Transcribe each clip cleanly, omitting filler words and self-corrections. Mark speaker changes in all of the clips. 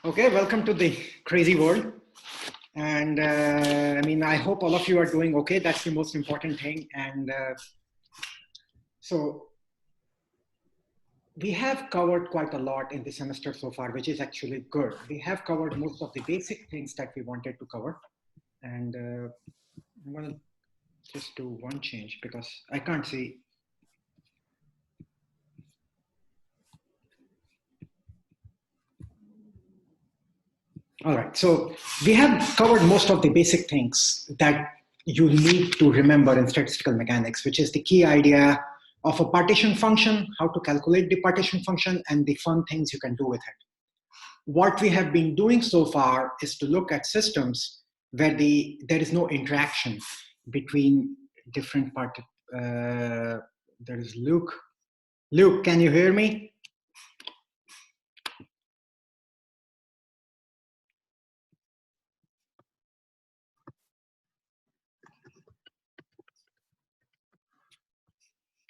Speaker 1: Okay, welcome to the crazy world. And I hope all of you are doing okay. That's the most important thing. And so we have covered quite a lot in the semester so far, which is actually good. We have covered most of the basic things that we wanted to cover. And I'm going to just do one change because I can't see. All right, so we have covered most of the basic things that you need to remember in statistical mechanics, which is the key idea of a partition function, how to calculate the partition function, and the fun things you can do with it. What we have been doing so far is to look at systems where there is no interaction between different parts. There is Luke. Luke, can you hear me?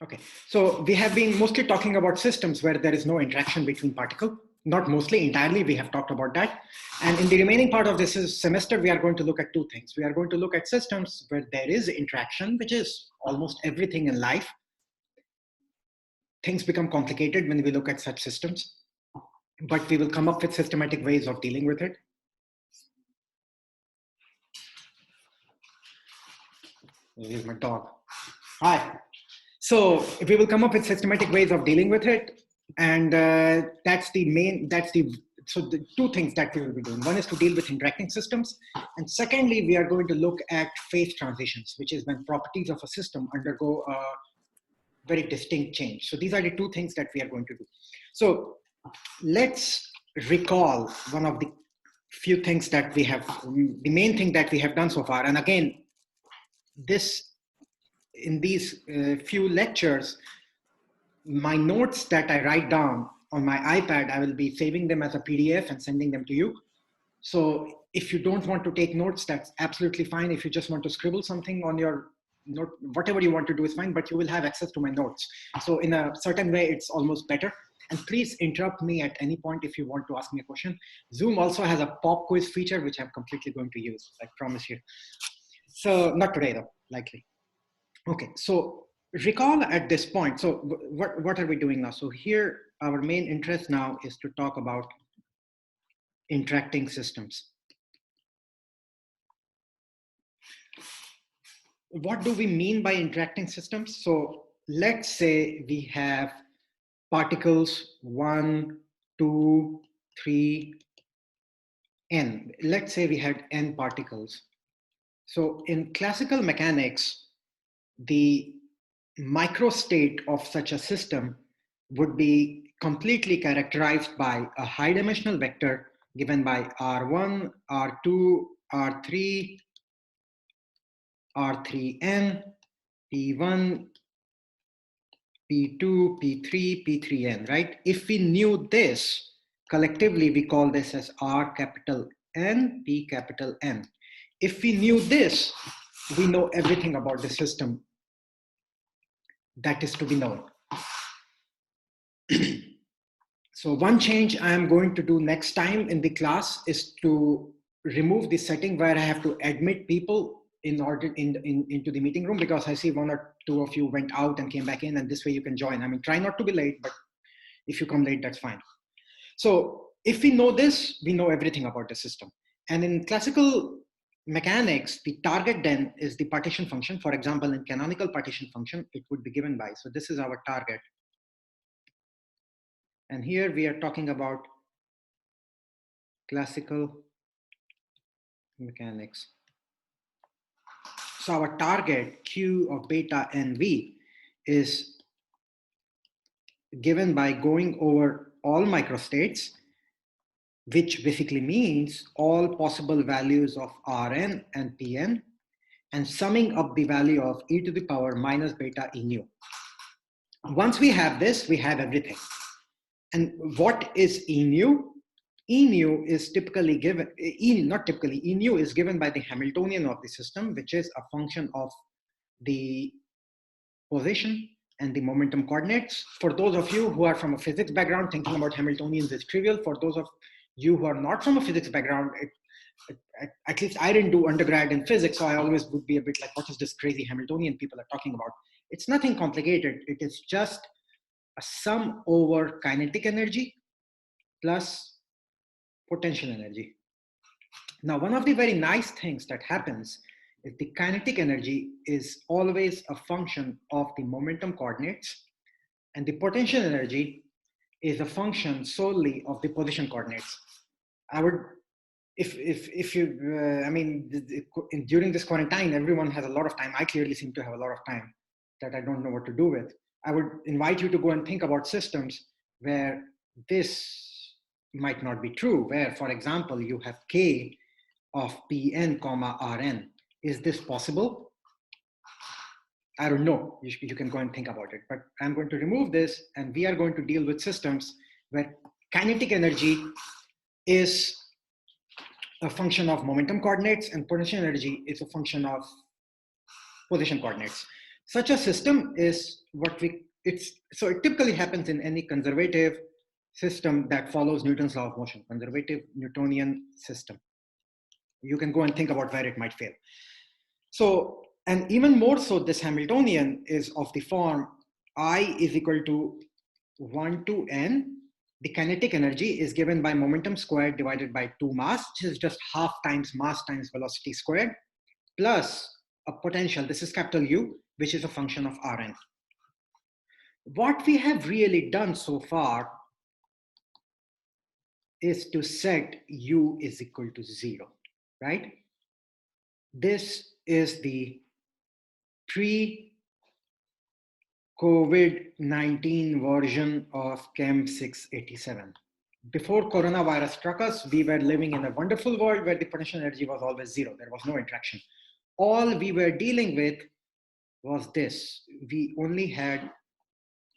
Speaker 1: Okay, so we have been mostly talking about systems where there is no interaction between particles. Not mostly, entirely, we have talked about that. And in the remaining part of this semester, we are going to look at two things. We are going to look at systems where there is interaction, which is almost everything in life. Things become complicated when we look at such systems, but we will come up with systematic ways of dealing with it. Here's my dog. Hi. So we will come up with systematic ways of dealing with it. And so the two things that we will be doing. One is to deal with interacting systems. And secondly, we are going to look at phase transitions, which is when properties of a system undergo a very distinct change. So these are the two things that we are going to do. So let's recall one of the few things that we have, the main thing that we have done so far. And again, in these few lectures, my notes that I write down on my iPad, I will be saving them as a PDF and sending them to you. So if you don't want to take notes, that's absolutely fine. If you just want to scribble something on your note, whatever you want to do is fine, but you will have access to my notes. So in a certain way, it's almost better. And please interrupt me at any point if you want to ask me a question. Zoom also has a pop quiz feature, which I'm completely going to use, I promise you. So not today though, likely. Okay, so recall at this point. So what are we doing now? So here, our main interest now is to talk about interacting systems. What do we mean by interacting systems? So let's say we have particles 1, 2, 3, n. Let's say we had n particles. So in classical mechanics, the microstate of such a system would be completely characterized by a high dimensional vector given by R1, R2, R3, R3n, P1, P2, P3, P3n, right? If we knew this, collectively we call this as R capital N, P capital N. If we knew this, we know everything about the system that is to be known. So one change I am going to do next time in the class is to remove the setting where I have to admit people into the meeting room, because I see one or two of you went out and came back in, and this way you can join. I mean, try not to be late, but if you come late, that's fine. So if we know this, we know everything about the system. And in classical mechanics, the target then is the partition function. For example, in canonical partition function, it would be given by, so this is our target. And here we are talking about classical mechanics. So our target Q of beta NV is given by going over all microstates, which basically means all possible values of Rn and Pn, and summing up the value of e to the power minus beta E nu. Once we have this, we have everything. And what is E nu? E nu is typically given, not typically, E nu is given by the Hamiltonian of the system, which is a function of the position and the momentum coordinates. For those of you who are from a physics background, thinking about Hamiltonians is trivial. For those of You who are not from a physics background, at least I didn't do undergrad in physics, so I always would be a bit like, what is this crazy Hamiltonian people are talking about? It's nothing complicated. It is just a sum over kinetic energy plus potential energy. Now, one of the very nice things that happens is the kinetic energy is always a function of the momentum coordinates, and the potential energy is a function solely of the position coordinates. I would, if you, I mean, during this quarantine, everyone has a lot of time. I clearly seem to have a lot of time that I don't know what to do with. I would invite you to go and think about systems where this might not be true, where, for example, you have K of Pn comma Rn. Is this possible? I don't know. You can go and think about it, but I'm going to remove this, and we are going to deal with systems where kinetic energy is a function of momentum coordinates and potential energy is a function of position coordinates. Such a system is so it typically happens in any conservative system that follows Newton's law of motion, conservative Newtonian system. You can go and think about where it might fail. So, and even more so, this Hamiltonian is of the form I is equal to 1 to n. The kinetic energy is given by momentum squared divided by 2 mass, which is just half times mass times velocity squared, plus a potential, this is capital U, which is a function of Rn. What we have really done so far is to set U is equal to 0, right? This is the pre-COVID-19 version of Chem 687. Before coronavirus struck us, we were living in a wonderful world where the potential energy was always 0. There was no interaction. All we were dealing with was this. We only had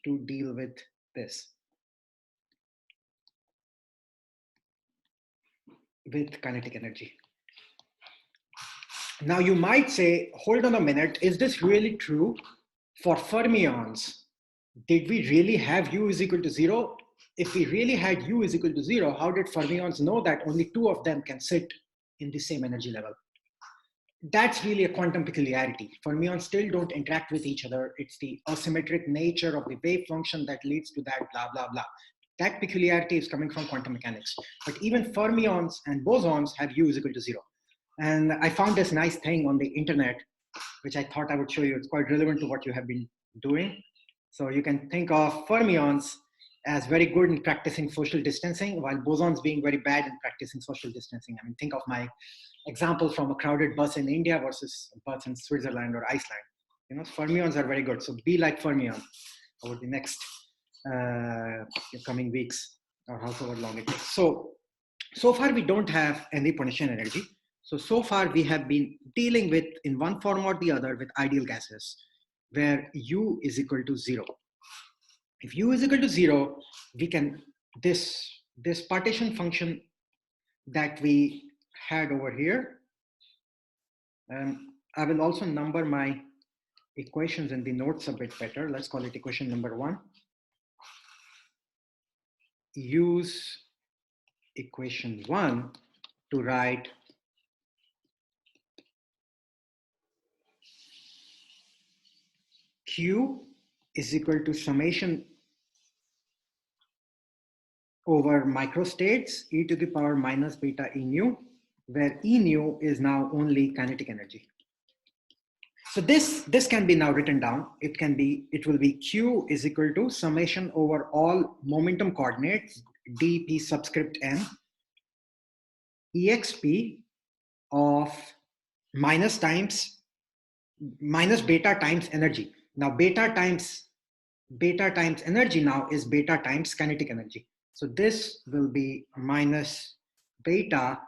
Speaker 1: to deal with this, with kinetic energy. Now you might say, hold on a minute, is this really true for fermions? Did we really have U is equal to 0? If we really had U is equal to 0, how did fermions know that only 2 of them can sit in the same energy level? That's really a quantum peculiarity. Fermions still don't interact with each other. It's the asymmetric nature of the wave function that leads to that blah, blah, blah. That peculiarity is coming from quantum mechanics. But even fermions and bosons have U is equal to 0. And I found this nice thing on the internet, which I thought I would show you. It's quite relevant to what you have been doing. So you can think of fermions as very good in practicing social distancing, while bosons being very bad in practicing social distancing. I mean, think of my example from a crowded bus in India versus a bus in Switzerland or Iceland. You know, fermions are very good. So be like fermion over the next coming weeks or however long it takes. So far we don't have any potential energy. So far we have been dealing with, in one form or the other, with ideal gases, where U is equal to 0. If U is equal to 0, we can, this partition function that we had over here, I will also number my equations in the notes a bit better. Let's call it equation number 1. Use equation 1 to write Q is equal to summation over microstates e to the power minus beta E nu, where E nu is now only kinetic energy. So this can be now written down. It will be Q is equal to summation over all momentum coordinates dp subscript n exp of minus beta times energy. Now beta times energy now is beta times kinetic energy. So this will be minus beta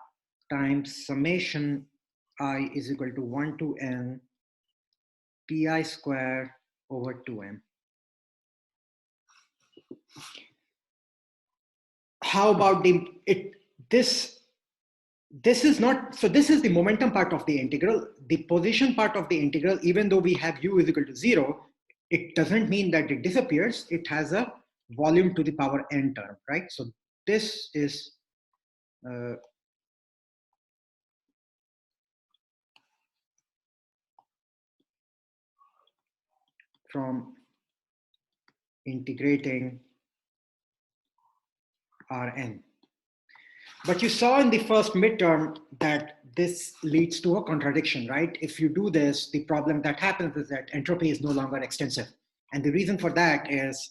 Speaker 1: times summation I is equal to 1 to n pi square over 2m. How about this is not, so this is the momentum part of the integral. The position part of the integral, even though we have U is equal to 0, it doesn't mean that it disappears. It has a volume to the power n term, right? So this is uh, from integrating Rn. But you saw in the first midterm that this leads to a contradiction, right? If you do this, the problem that happens is that entropy is no longer extensive. And the reason for that is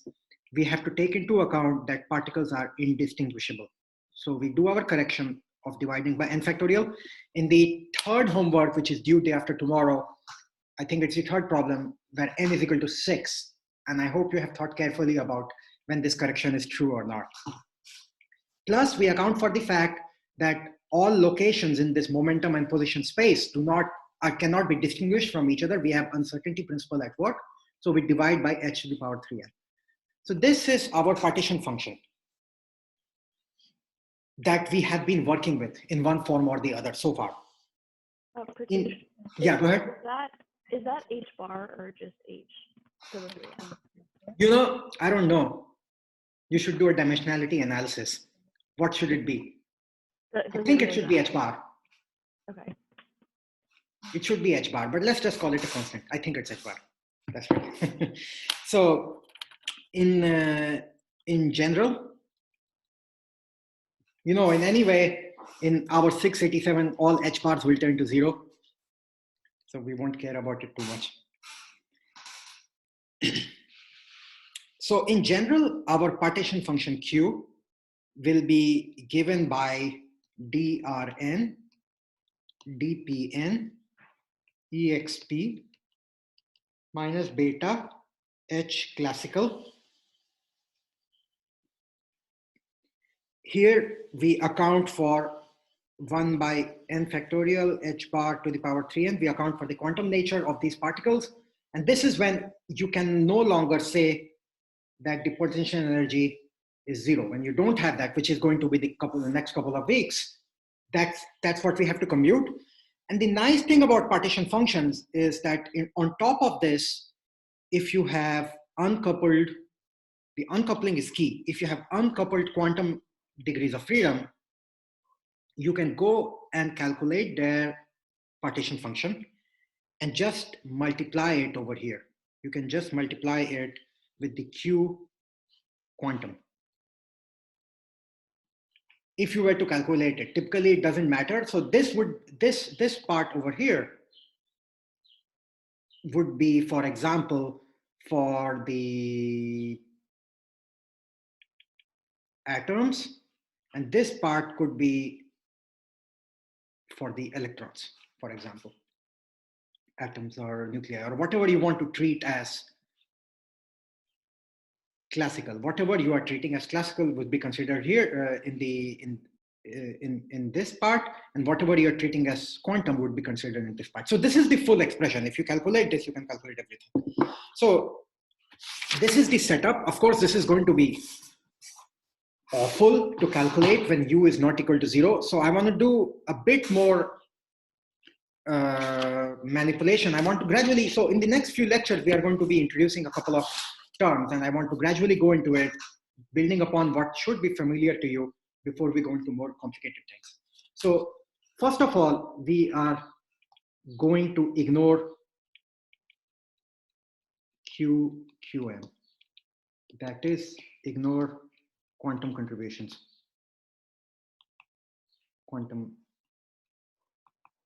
Speaker 1: we have to take into account that particles are indistinguishable. So we do our correction of dividing by n factorial. In the third homework, which is due day after tomorrow, I think it's the third problem where n is equal to 6. And I hope you have thought carefully about when this correction is true or not. Plus, we account for the fact that all locations in this momentum and position space cannot be distinguished from each other. We have uncertainty principle at work. So we divide by h to the power 3n. So this is our partition function that we have been working with in one form or the other so far. Yeah, go ahead.
Speaker 2: Is that h bar or just h to the 3n?
Speaker 1: You know, I don't know. You should do a dimensionality analysis. What should it be? I think it should be h bar.
Speaker 2: Okay.
Speaker 1: It should be h bar, but let's just call it a constant. I think it's h bar. That's right. So in general, you know, in any way, in our 687, all h bars will turn to 0. So we won't care about it too much. So in general, our partition function Q will be given by drn, dpn, exp minus beta h classical. Here we account for 1 by n factorial h bar to the power 3n. We account for the quantum nature of these particles. And this is when you can no longer say that the potential energy is 0. When you don't have that, which is going to be the next couple of weeks, that's what we have to compute. And the nice thing about partition functions is that on top of this, if you have uncoupled, the uncoupling is key. If you have uncoupled quantum degrees of freedom, you can go and calculate their partition function and just multiply it over here. You can just multiply it with the Q quantum. If you were to calculate it, typically it doesn't matter. So this part over here would be, for example, for the atoms, and this part could be for the electrons, for example, atoms or nuclei or whatever you want to treat as classical. Whatever you are treating as classical would be considered here in this part, and whatever you're treating as quantum would be considered in this part. So this is the full expression. If you calculate this, you can calculate everything. So this is the setup. Of course, this is going to be awful to calculate when u is not equal to 0. So I want to do a bit more manipulation. I want to gradually, so in the next few lectures, we are going to be introducing a couple of terms, and I want to gradually go into it, building upon what should be familiar to you before we go into more complicated things. So first of all, we are going to ignore QM. That is, ignore quantum contributions,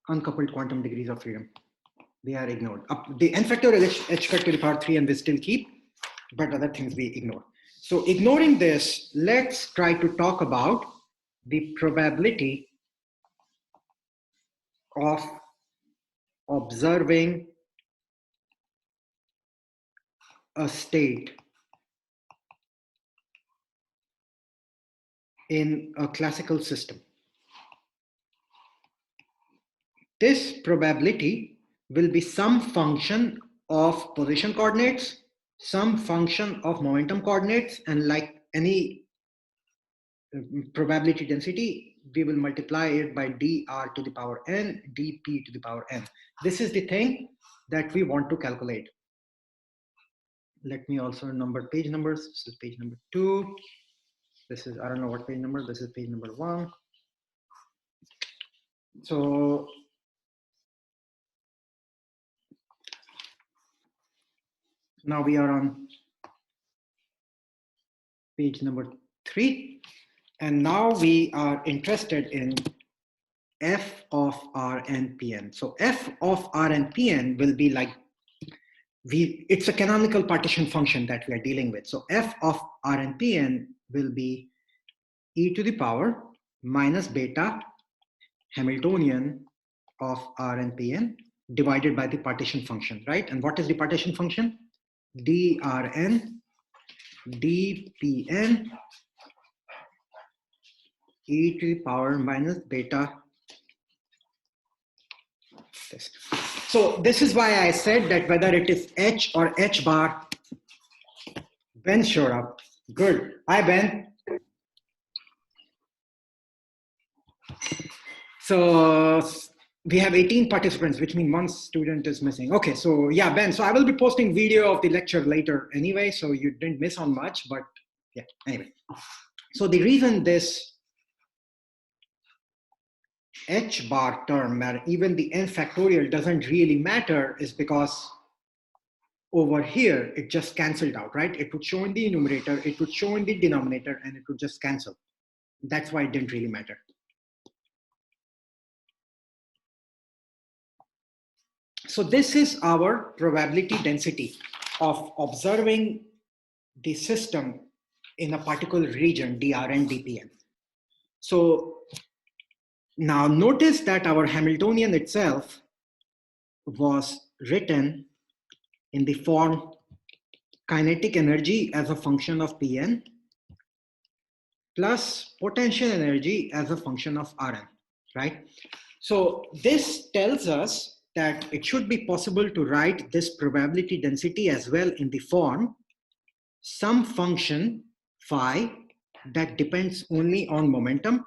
Speaker 1: uncoupled quantum degrees of freedom. They are ignored. The n factorial h factor to the power 3 and we still keep, but other things we ignore. So ignoring this, let's try to talk about the probability of observing a state in a classical system. This probability will be some function of position coordinates, some function of momentum coordinates, and like any probability density, we will multiply it by dr to the power n, dp to the power n. This is the thing that we want to calculate. Let me also number page numbers. This is page number 2. This is, I don't know what page number, this is page number 1. So now we are on page number 3. And now we are interested in f of r and pn. So f of r and pn will be like, it's a canonical partition function that we are dealing with. So f of r and pn will be e to the power minus beta Hamiltonian of r and pn divided by the partition function, right? And what is the partition function? drn dpn e to the power minus beta this. So this is why I said that whether it is h or h bar. Ben showed up. Good. Hi, Ben. So we have 18 participants, which means one student is missing. Okay, so yeah, Ben. So I will be posting video of the lecture later anyway, so you didn't miss on much, but yeah, anyway. So the reason this h bar term, or even the n factorial, doesn't really matter is because over here, it just canceled out, right? It would show in the numerator, it would show in the denominator, and it would just cancel. That's why it didn't really matter. So this is our probability density of observing the system in a particular region, dr and dpn. So now notice that our Hamiltonian itself was written in the form kinetic energy as a function of Pn plus potential energy as a function of Rn, right? So this tells us that it should be possible to write this probability density as well in the form some function phi that depends only on momentum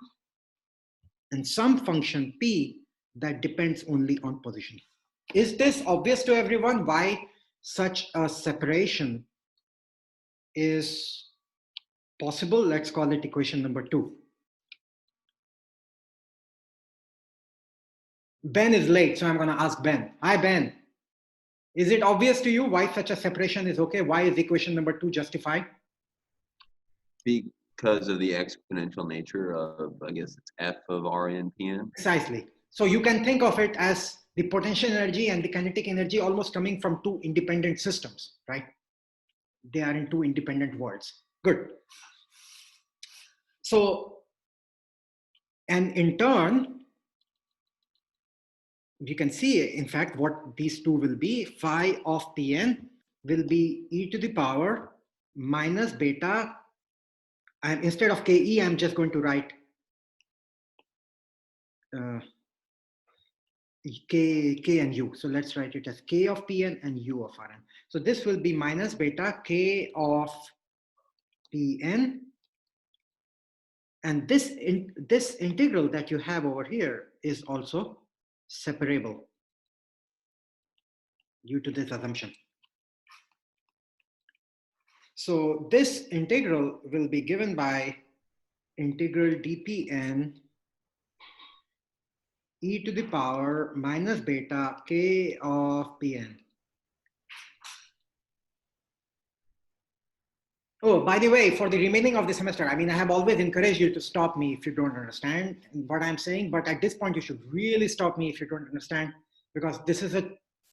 Speaker 1: and some function p that depends only on position. Is this obvious to everyone why such a separation is possible? Let's call it equation number 2. Ben is late, so I'm going to ask Ben. Hi, Ben. Is it obvious to you why such a separation is okay? Why is equation number 2 justified?
Speaker 3: Because of the exponential nature of, I guess it's f of r and pn.
Speaker 1: Precisely. So you can think of it as the potential energy and the kinetic energy almost coming from two independent systems, right? They are in two independent worlds. Good. So, and in turn, you can see, in fact, what these two will be. Phi of Pn will be e to the power minus beta. And instead of Ke, I'm just going to write K and U. So let's write it as K of Pn and U of Rn. So this will be minus beta K of Pn. And this integral that you have over here is also separable due to this assumption. So this integral will be given by integral dpn e to the power minus beta K of Pn. Oh, by the way, for the remaining of the semester, I mean, I have always encouraged you to stop me if you don't understand what I'm saying, but at this point, you should really stop me if you don't understand, because this is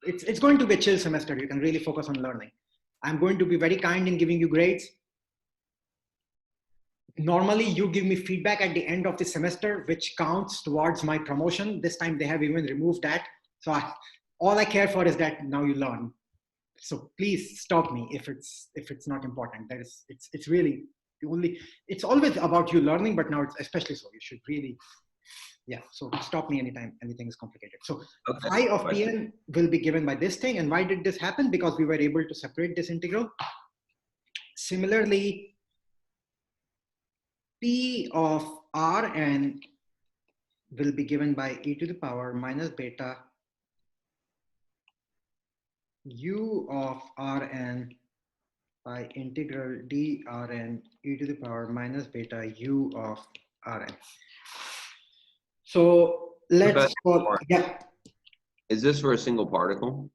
Speaker 1: it's going to be a chill semester. You can really focus on learning. I'm going to be very kind in giving you grades. Normally, you give me feedback at the end of the semester, which counts towards my promotion. This time, they have even removed that. So all I care for is that now you learn. So please stop me if it's not important. That is, it's really the only. It's always about you learning, but now it's especially so. You should really, yeah. So stop me anytime anything is complicated. So
Speaker 3: Okay.
Speaker 1: phi of Pn will be given by this thing. And why did this happen? Because we were able to separate this integral. Similarly, P of Rn will be given by e to the power minus beta U of Rn by integral drn e to the power minus beta U of Rn. So let's call,
Speaker 3: Professor,
Speaker 1: yeah.
Speaker 3: is this for a single particle?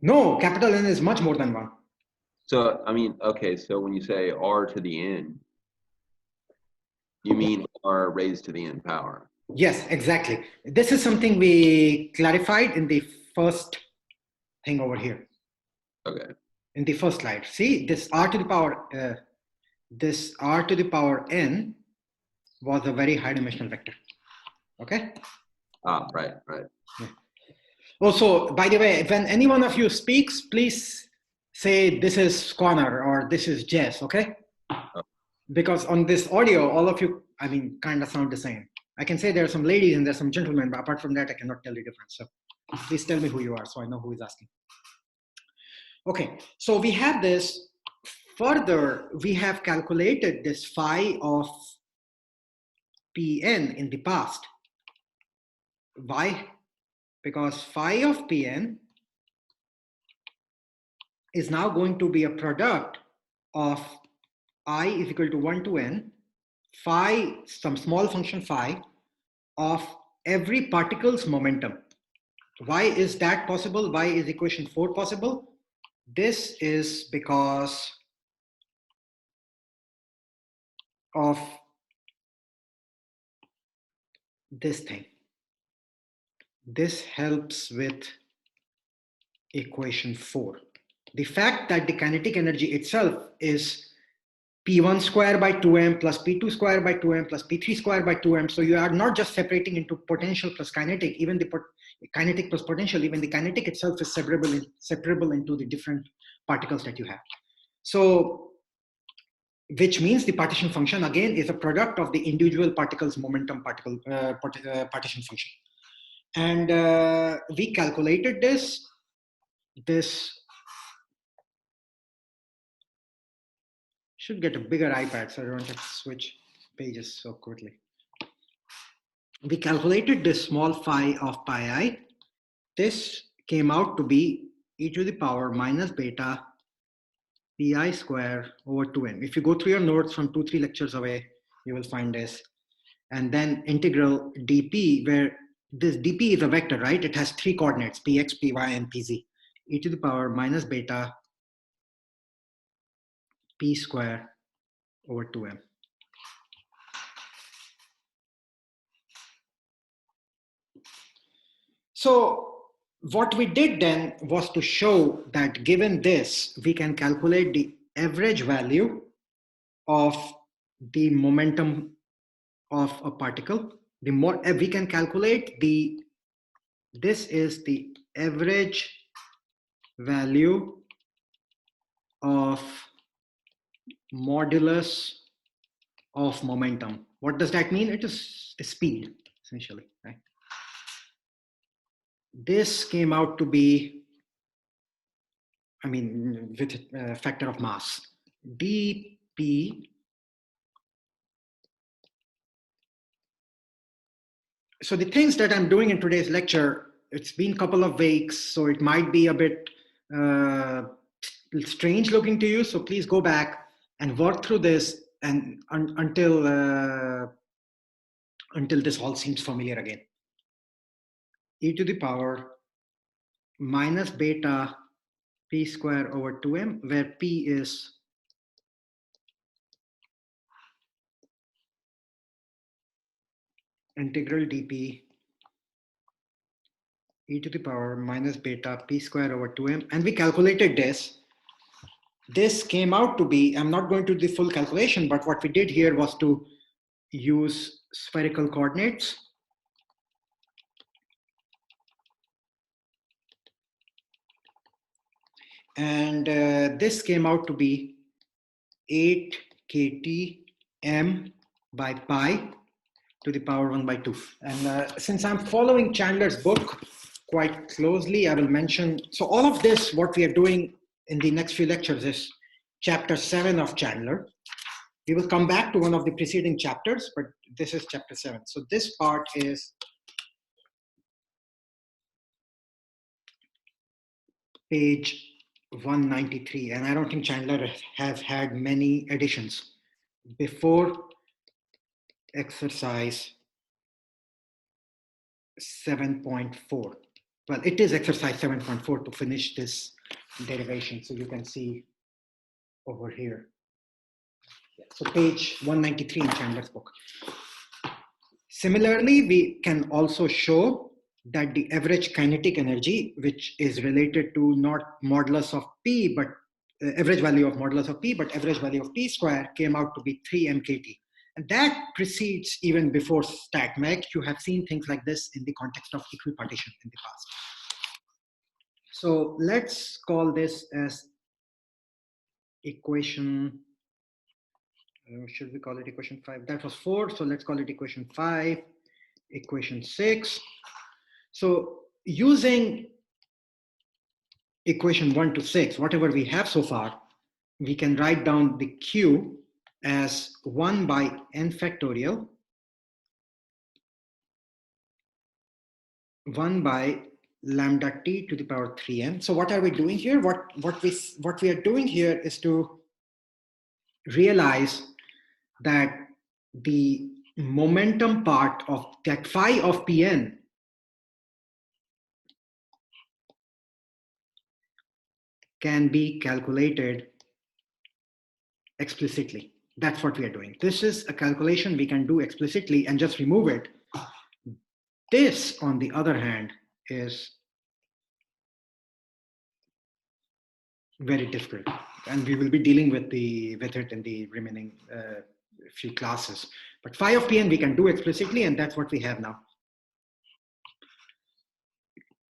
Speaker 1: No, capital N is much more than 1.
Speaker 3: So, I mean, okay, so when you say R to the N, you mean R raised to the N power.
Speaker 1: Yes, exactly. This is something we clarified in the first thing over here.
Speaker 3: Okay.
Speaker 1: In the first slide. See, this R to the power N was a very high dimensional vector. Okay.
Speaker 3: Ah, right.
Speaker 1: Yeah. Also, by the way, when any one of you speaks, please say this is Connor or this is Jess, okay?
Speaker 3: Oh.
Speaker 1: Because on this audio, all of you, I mean, kind of sound the same. I can say there are some ladies and there's some gentlemen, but apart from that, I cannot tell the difference. So please tell me who you are so I know who is asking. Okay, so we have this. Further, we have calculated this phi of Pn in the past. Why? Because phi of Pn is now going to be a product of I is equal to 1 to n, phi, some small function phi, of every particle's momentum. Why is that possible? Why is equation 4 possible? This is because of this thing. This helps with equation 4. The fact that the kinetic energy itself is P1 square by 2m plus P2 square by 2m plus P3 square by 2m. So you are not just separating into potential plus kinetic, even the kinetic plus potential, even the kinetic itself is separable into the different particles that you have. So, which means the partition function again is a product of the individual particles momentum partition function. And we calculated this. This should get a bigger iPad, so I don't have to switch pages so quickly. We calculated this small phi of pi I. This came out to be e to the power minus beta pi square over 2n. If you go through your notes from 2-3 lectures away, you will find this. And then integral dp, where this dp is a vector, right? It has 3 coordinates, px, py, and pz. E to the power minus beta p square over 2m. So what we did then was to show that given this, we can calculate the average value of the momentum of a particle. The more we can calculate this is the average value of modulus of momentum. What does that mean? It is the speed, essentially, right? This came out to be, I mean, with a factor of mass. dp. So the things that I'm doing in today's lecture, it's been a couple of weeks, so it might be a bit strange looking to you. So please go back and work through this and until this all seems familiar again. E to the power minus beta p square over 2m, where p is integral dp e to the power minus beta p square over 2m. And we calculated this. This came out to be, I'm not going to do the full calculation, but what we did here was to use spherical coordinates. And this came out to be 8 kt m by pi to the power 1 by 2. And since I'm following Chandler's book quite closely, I will mention, so all of this, what we are doing in the next few lectures is chapter 7 of Chandler. We will come back to one of the preceding chapters, but this is chapter 7. So this part is page 193, and I don't think Chandler has had many additions. Before exercise 7.4. Well, it is exercise 7.4 to finish this derivation. So you can see over here. So page 193 in Chandler's book. Similarly, we can also show that the average kinetic energy, which is related to not modulus of P, but average value of modulus of P, but average value of T square, came out to be 3 mkt. And that precedes even before StatMech. You have seen things like this in the context of equipartition in the past. So let's call this as equation, should we call it equation 5? That was 4, so let's call it equation 5, equation 6. So using equation 1 to 6, whatever we have so far, we can write down the Q as 1 by n factorial, 1 by lambda t to the power 3n. So what are we doing here? What we are doing here is to realize that the momentum part of that phi of Pn can be calculated explicitly. That's what we are doing. This is a calculation we can do explicitly and just remove it. This, on the other hand, is very difficult, and we will be dealing with it in the remaining few classes. But phi of Pn we can do explicitly, and that's what we have now.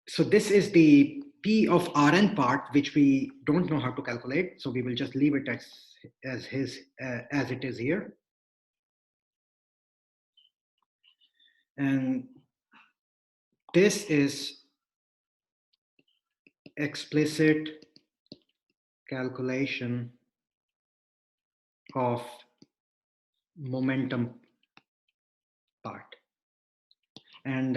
Speaker 1: So this is the P of Rn part, which we don't know how to calculate. So we will just leave it as it is here. And this is explicit calculation of momentum part. And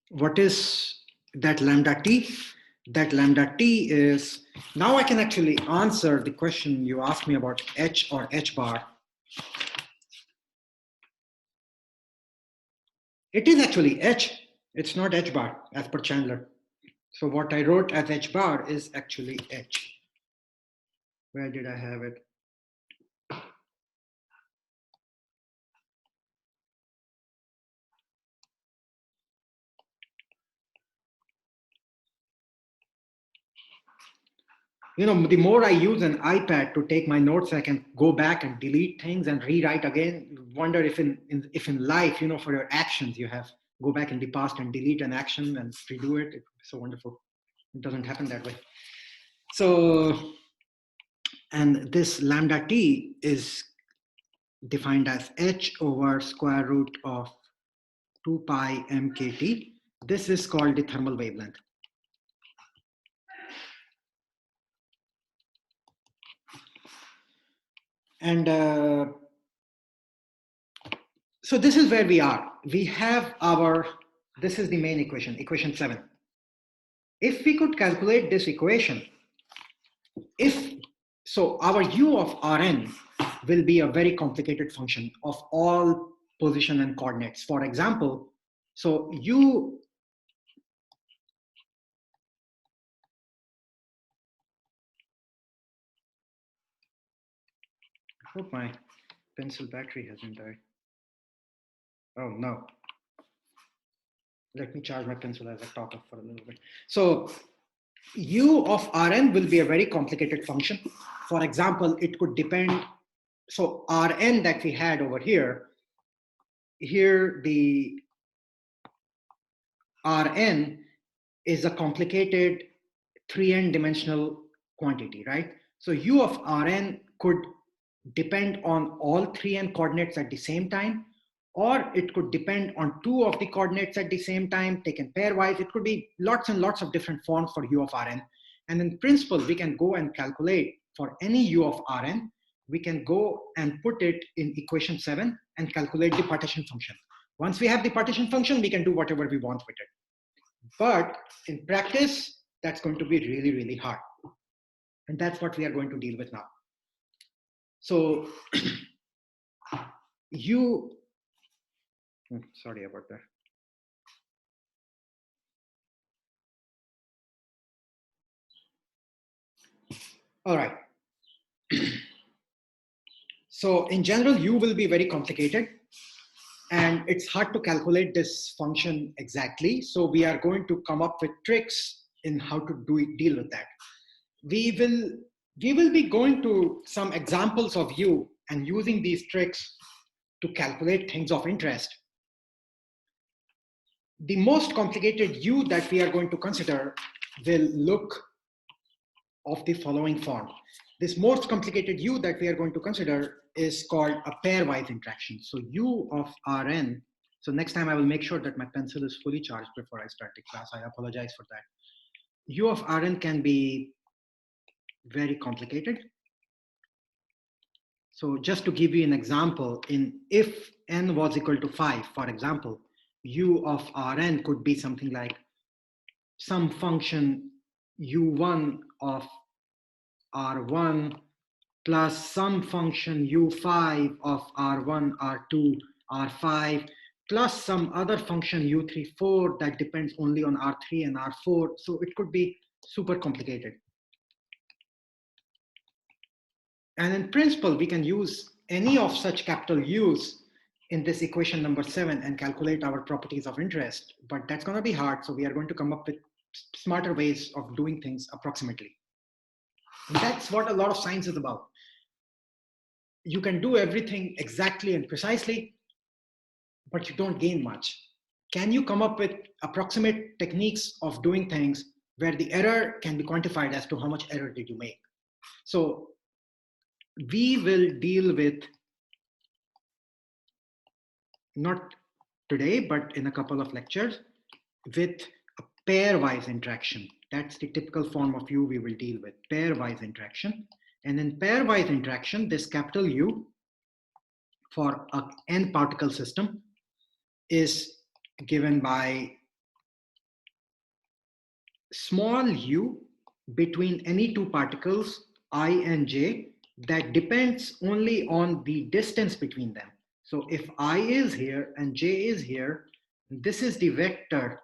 Speaker 1: what is that lambda t? That lambda t is, now I can actually answer the question you asked me about H or H bar. It is actually H, it's not H bar as per Chandler. So what I wrote as H bar is actually H. Where did I have it? You know, the more I use an iPad to take my notes, I can go back and delete things and rewrite again. Wonder if in life, you know, for your actions, you have go back in the past and delete an action and redo it. It's so wonderful. It doesn't happen that way. So, and this lambda t is defined as h over square root of 2 pi mkt. This is called the thermal wavelength. And so this is where we are. We have this is the main equation, equation 7. If we could calculate this equation, so our u of Rn will be a very complicated function of all position and coordinates. For example, so I hope my pencil battery hasn't died. Oh no. Let me charge my pencil as I talk for a little bit. So u of Rn will be a very complicated function. For example, it could depend, so Rn that we had over here the Rn is a complicated 3n dimensional quantity, right? So u of Rn could depend on all 3n coordinates at the same time, or it could depend on 2 of the coordinates at the same time, taken pairwise. It could be lots and lots of different forms for u of Rn. And in principle, we can go and calculate for any u of Rn, we can go and put it in equation 7 and calculate the partition function. Once we have the partition function, we can do whatever we want with it. But in practice, that's going to be really, really hard. And that's what we are going to deal with now. So sorry about that. All right. So in general, U will be very complicated and it's hard to calculate this function exactly. So we are going to come up with tricks in how to deal with that. We will be going to some examples of U and using these tricks to calculate things of interest. The most complicated U that we are going to consider will look of the following form. This most complicated U that we are going to consider is called a pairwise interaction. So U of Rn, so next time I will make sure that my pencil is fully charged before I start the class. I apologize for that. U of Rn can be very complicated. So just to give you an example, if n was equal to 5, for example, U of Rn could be something like some function U1 of R1 plus some function U5 of R1, R2, R5 plus some other function U3, 4 that depends only on R3 and R4. So it could be super complicated. And in principle, we can use any of such capital U's in this equation number 7 and calculate our properties of interest, but that's going to be hard. So we are going to come up with smarter ways of doing things approximately. And that's what a lot of science is about. You can do everything exactly and precisely, but you don't gain much. Can you come up with approximate techniques of doing things where the error can be quantified as to how much error did you make? So we will deal with, not today, but in a couple of lectures, with a pairwise interaction. That's the typical form of U we will deal with, pairwise interaction. And in pairwise interaction, this capital U for an n particle system is given by small u between any two particles, I and j, that depends only on the distance between them. So if I is here and j is here, this is the vector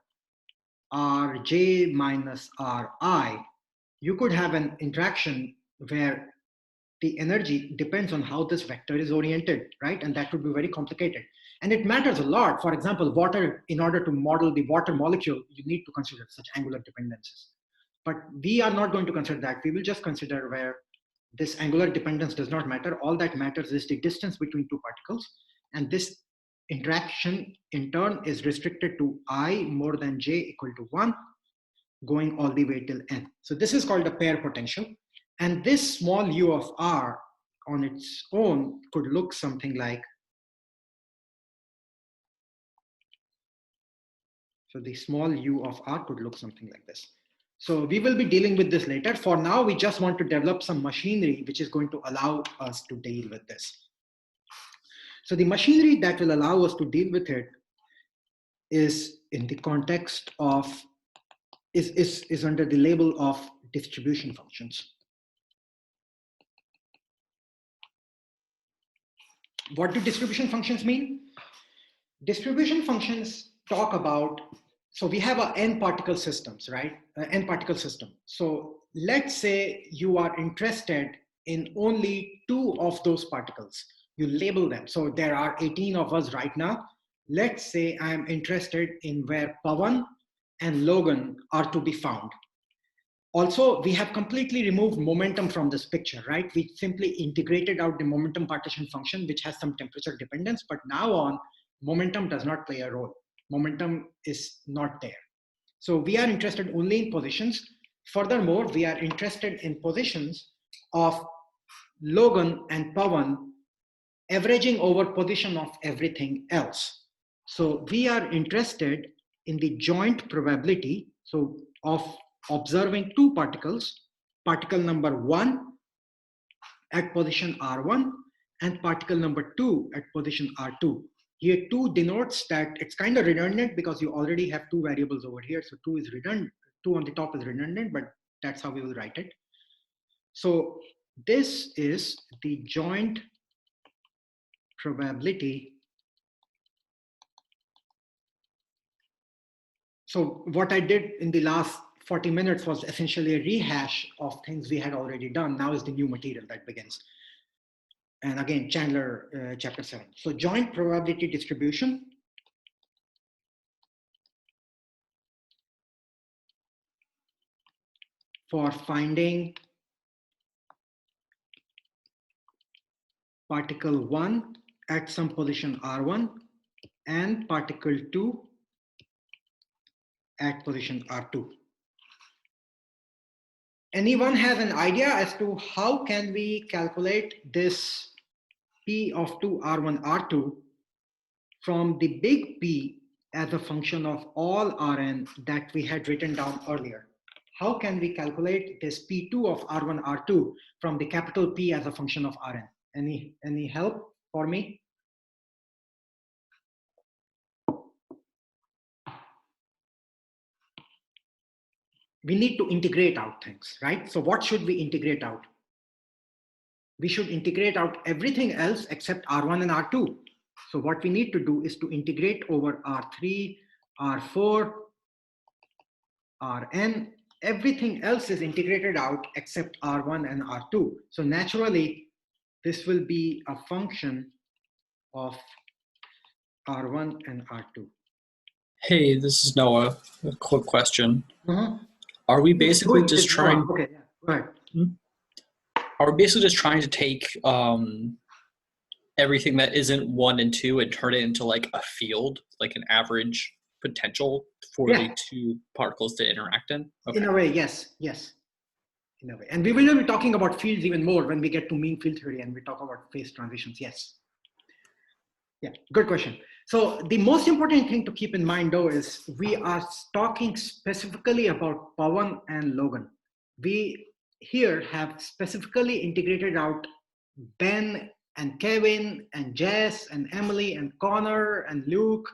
Speaker 1: rj minus ri. You could have an interaction where the energy depends on how this vector is oriented, right? And that would be very complicated. And it matters a lot. For example, water, in order to model the water molecule, you need to consider such angular dependencies. But we are not going to consider that. We will just consider where this angular dependence does not matter. All that matters is the distance between two particles. And this interaction in turn is restricted to I more than j equal to 1, going all the way till n. So this is called a pair potential. And this small u of r on its own could look something like, so the small u of r could look something like this. So we will be dealing with this later. For now, we just want to develop some machinery which is going to allow us to deal with this. So the machinery that will allow us to deal with it is in the context of, is under the label of distribution functions. What do distribution functions mean? Distribution functions talk about, so we have n particle systems, right? N particle system. So let's say you are interested in only 2 of those particles. You label them. So there are 18 of us right now. Let's say I'm interested in where Pawan and Logan are to be found. Also, we have completely removed momentum from this picture, right? We simply integrated out the momentum partition function, which has some temperature dependence, but now on, momentum does not play a role. Momentum is not there. So we are interested only in positions. Furthermore, we are interested in positions of Logan and Pawan averaging over position of everything else. So we are interested in the joint probability, so of observing 2 particles, particle number 1 at position R1 and particle number 2 at position R2. Here 2 denotes that it's kind of redundant because you already have 2 variables over here. So 2 is redundant, 2 on the top is redundant, but that's how we will write it. So this is the joint probability. So what I did in the last 40 minutes was essentially a rehash of things we had already done. Now is the new material that begins. And again, Chandler, chapter 7. So joint probability distribution for finding particle 1 at some position R1 and particle 2 at position R2. Anyone has an idea as to how can we calculate this P of 2 R1 R2 from the big P as a function of all Rn that we had written down earlier? How can we calculate this P2 of R1 R2 from the capital P as a function of Rn? Any help for me? We need to integrate out things, right? So what should we integrate out? We should integrate out everything else except R1 and R2. So what we need to do is to integrate over R3, R4, Rn. Everything else is integrated out except R1 and R2. So naturally, this will be a function of R1 and R2.
Speaker 4: Hey, this is Noah. A quick question. Are we basically just trying?
Speaker 1: Okay, yeah, go ahead.
Speaker 4: Are we basically just trying to take everything that isn't 1 and 2 and turn it into like a field, like an average potential for the two particles to interact in? Okay.
Speaker 1: In a way, yes, in a way. And we will be talking about fields even more when we get to mean field theory and we talk about phase transitions. Yes. Yeah, good question. So the most important thing to keep in mind though is we are talking specifically about Pawan and Logan. We here have specifically integrated out Ben and Kevin and Jess and Emily and Connor and Luke.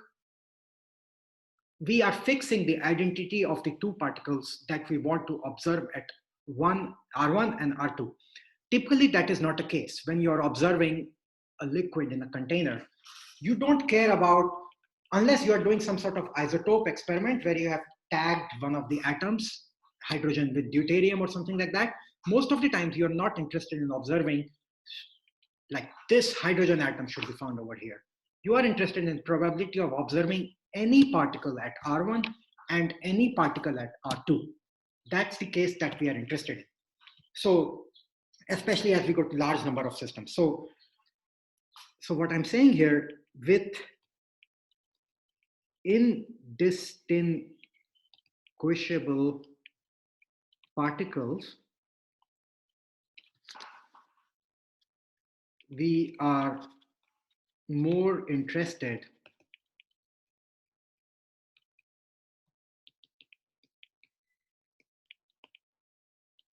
Speaker 1: We are fixing the identity of the two particles that we want to observe at R1 and R2. Typically, that is not the case. When you're observing a liquid in a container, you don't care about, unless you are doing some sort of isotope experiment where you have tagged one of the atoms, hydrogen with deuterium or something like that. Most of the times you're not interested in observing like this hydrogen atom should be found over here. You are interested in probability of observing any particle at R1 and any particle at R2. That's the case that we are interested in. So especially as we go to large number of systems. So what I'm saying here, with indistinguishable particles, we are more interested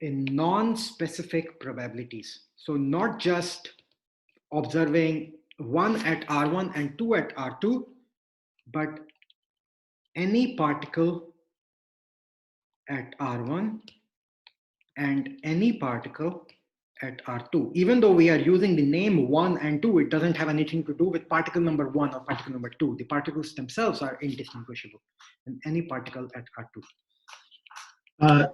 Speaker 1: in non-specific probabilities. So not just observing 1 at R1 and 2 at R2, but any particle at R1 and any particle at R2. Even though we are using the name 1 and 2, it doesn't have anything to do with particle number 1 or particle number 2. The particles themselves are indistinguishable in any particle at R2.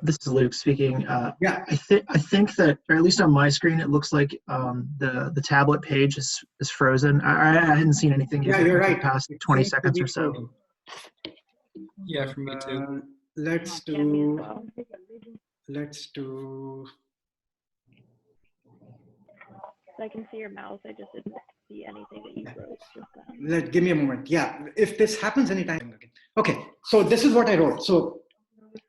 Speaker 5: This is Luke speaking.
Speaker 1: Yeah,
Speaker 5: I think that, or at least on my screen, it looks like the tablet page is frozen. I hadn't seen anything yet.
Speaker 1: Yeah, you're right.
Speaker 5: The past 20 seconds or so.
Speaker 4: Yeah, for me too.
Speaker 1: Let's do.
Speaker 2: I can see your mouse. I just didn't see anything that you wrote just then.
Speaker 1: Give me a moment. Yeah, if this happens anytime. Okay, so this is what I wrote. So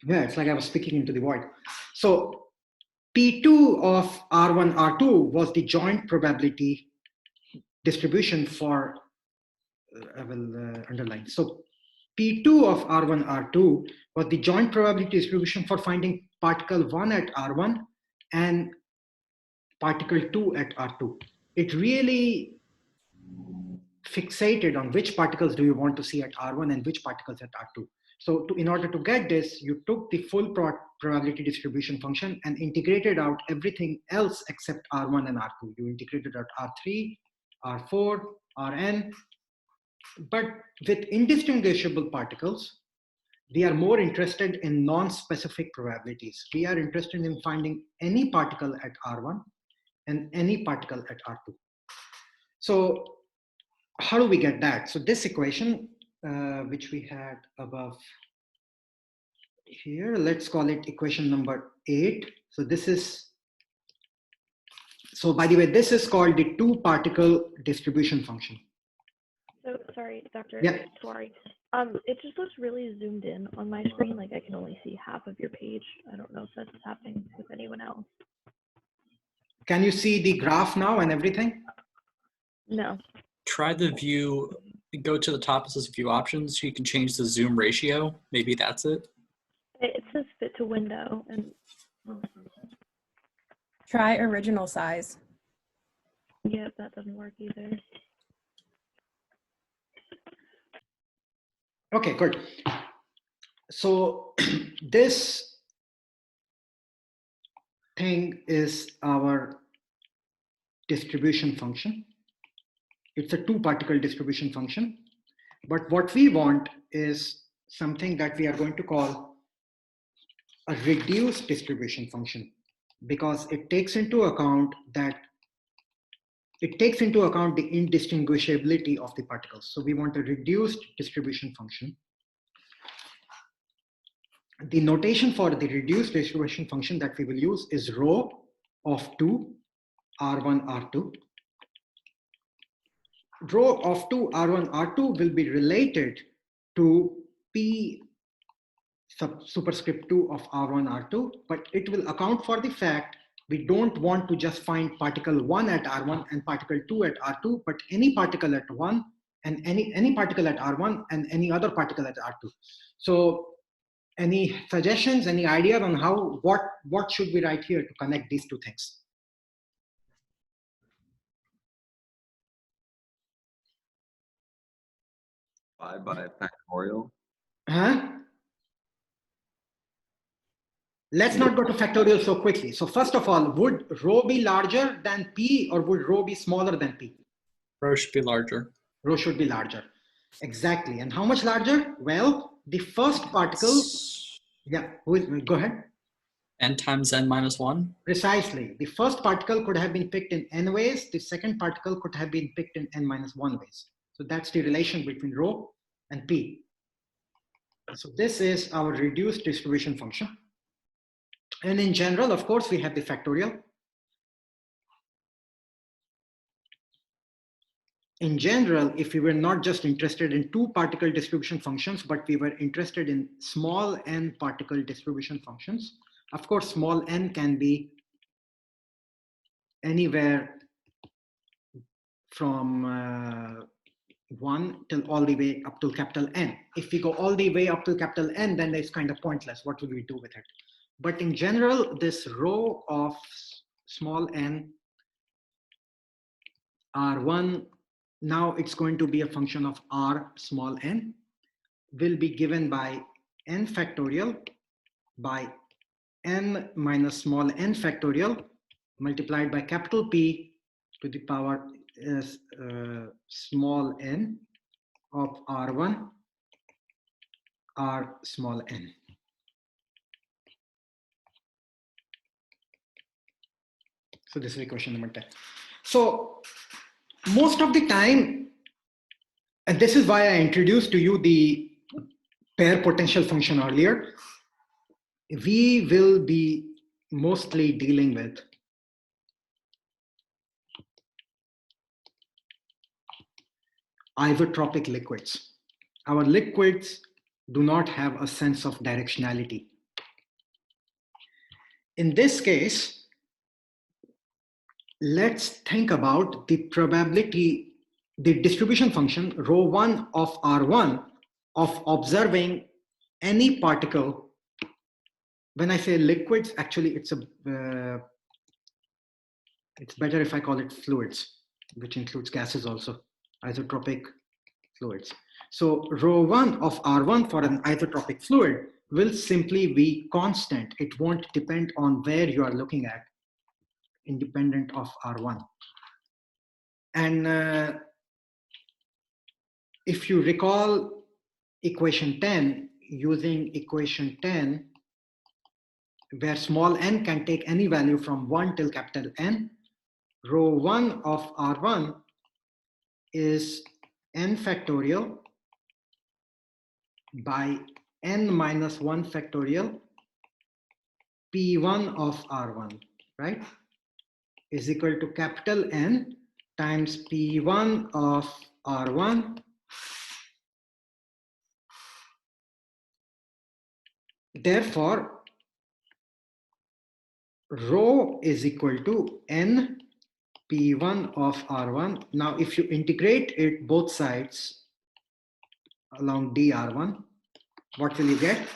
Speaker 1: yeah, it's like I was speaking into the void. So P2 of R1, R2 was the joint probability distribution for, I will underline. So P2 of R1, R2 was the joint probability distribution for finding particle 1 at R1 and particle 2 at R2. It really fixated on which particles do you want to see at R1 and which particles at R2. So in order to get this, you took the full probability distribution function and integrated out everything else except R1 and R2. You integrated out R3, R4, Rn, but with indistinguishable particles, we are more interested in non-specific probabilities. We are interested in finding any particle at R1 and any particle at R2. So how do we get that? So this equation, which we had above here, let's call it equation number 8. So this is, so by the way, this is called the two-particle distribution function.
Speaker 2: So sorry, Dr.
Speaker 1: Yeah.
Speaker 2: Sorry. It just looks really zoomed in on my screen. Like I can only see half of your page. I don't know if that's happening with anyone else.
Speaker 1: Can you see the graph now and everything?
Speaker 2: No.
Speaker 4: Try the view, go to the top, it says view options. You can change the zoom ratio. Maybe that's it.
Speaker 2: It says fit to window and
Speaker 6: Try original size.
Speaker 2: yeah, that doesn't work either.
Speaker 1: Okay, good. So this thing is our distribution function. It's a two-particle distribution function. But what we want is something that we are going to call a reduced distribution function, because it takes into account the indistinguishability of the particles. So we want a reduced distribution function. The notation for the reduced distribution function that we will use is rho of 2, R1, R2. Rho of 2, R1, R2 will be related to P superscript 2 of R1, R2, but it will account for the fact we don't want to just find particle 1 at R1 and particle 2 at R2, but any particle at 1 and any particle at R1 and any other particle at R2. So any suggestions, any ideas on how, what should we write here to connect these two things?
Speaker 3: By factorial.
Speaker 1: Huh? Let's not go to factorial so quickly. So first of all, would rho be larger than P or would rho be smaller than P?
Speaker 4: Rho should be larger.
Speaker 1: Rho should be larger. Exactly. And how much larger? Well, the first particle, yeah, go ahead.
Speaker 4: N times n minus 1.
Speaker 1: Precisely. The first particle could have been picked in n ways. The second particle could have been picked in n minus 1 ways. So that's the relation between rho and P. So this is our reduced distribution function. And in general, of course, we have the factorial. In general, if we were not just interested in two-particle distribution functions, but we were interested in small n particle distribution functions, of course, small n can be anywhere from 1 till all the way up to capital N. If we go all the way up to capital N, then it's kind of pointless. What will we do with it? But in general, this rho of small n R1, now it's going to be a function of R small n, will be given by n factorial by n minus small n factorial multiplied by capital P to the power small n of R1 R small n. So this is equation number 10. So most of the time, and this is why I introduced to you the pair potential function earlier, we will be mostly dealing with isotropic liquids. Our liquids do not have a sense of directionality. In this case, let's think about the probability, the distribution function rho 1 of R1 of observing any particle. When I say liquids, actually it's better if I call it fluids, which includes gases also, isotropic fluids. So rho 1 of R1 for an isotropic fluid will simply be constant. It won't depend on where you are looking at, independent of R1. And if you recall equation 10, using equation 10, where small n can take any value from 1 till capital N, rho 1 of R1 is n factorial by n minus 1 factorial P1 of R1, right? Is equal to capital N times P1 of R1 therefore rho is equal to n P1 of R1. Now if you integrate it both sides along dr1, what will you get?